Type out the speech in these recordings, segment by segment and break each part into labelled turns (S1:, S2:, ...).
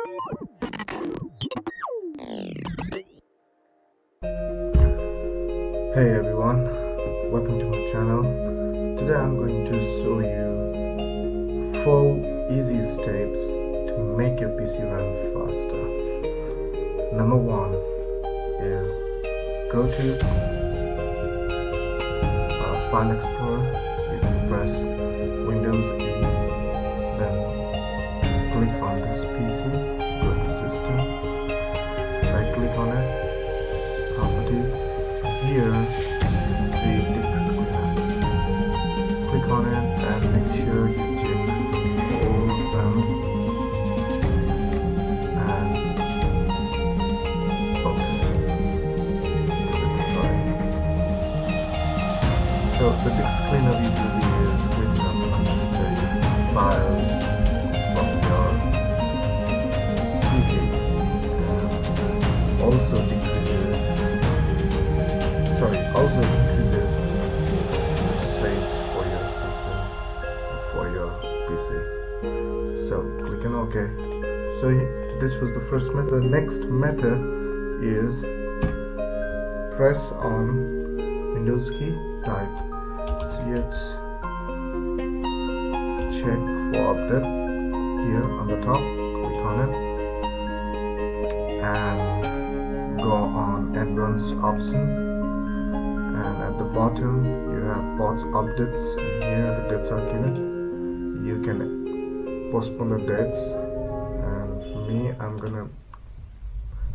S1: Hey everyone, welcome to my channel. Today I'm going to show you 4 easy steps to make your PC run faster. Number 1 is go to File Explorer. You can press Windows E, then click on this PC, go to System, right click on it, Properties. Here you can see disk cleaner. Click on it and make sure you check all of them and open. So the disk cleaner usually is cleaning up unnecessary files from your PC and also increases the space for your system, for your PC. So click on OK. So this was the first method. The next method is press on Windows key, type ch check for update here on the top, click on it and go on advanced option. And at the bottom you have bots updates, and here the dates are given. You can postpone the dates, and for me I'm gonna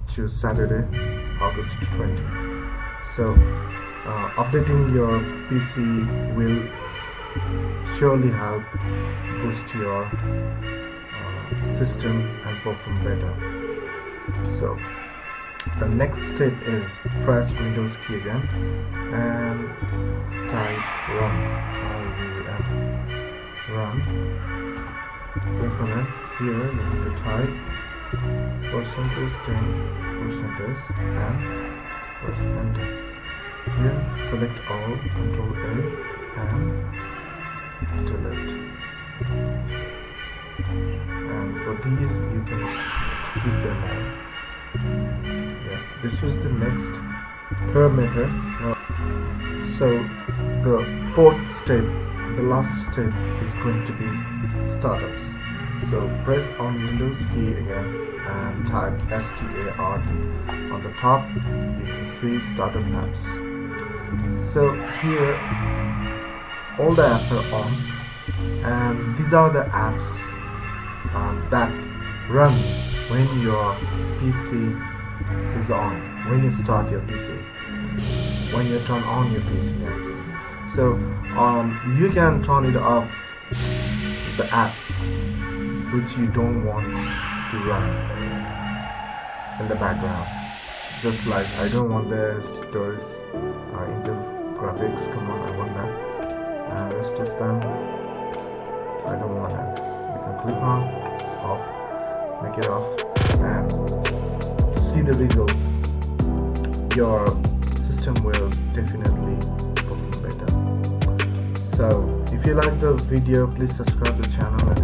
S1: choose Saturday, August 20. So updating your PC will surely help boost your system and perform better. So the next step is press Windows key again and type run. Run. Open it. Here you need to type %10% and press enter. Here select all, Control A and delete. And for these you can skip them all. This was the next third method. So the fourth step, the last step, is going to be startups. So press on Windows key again and type START. On the top you can see startup apps. So here all the apps are on, and these are the apps that runs when your PC is on, when you start your PC, when you turn on your PC actually. So you can turn it off, the apps which you don't want to run in the background. Just like I don't want this, those Intel graphics, come on, I want that, and rest of them I don't want that. You can click on off, make it off, and see the results. Your system will definitely perform better. So if you like the video, please subscribe to the channel and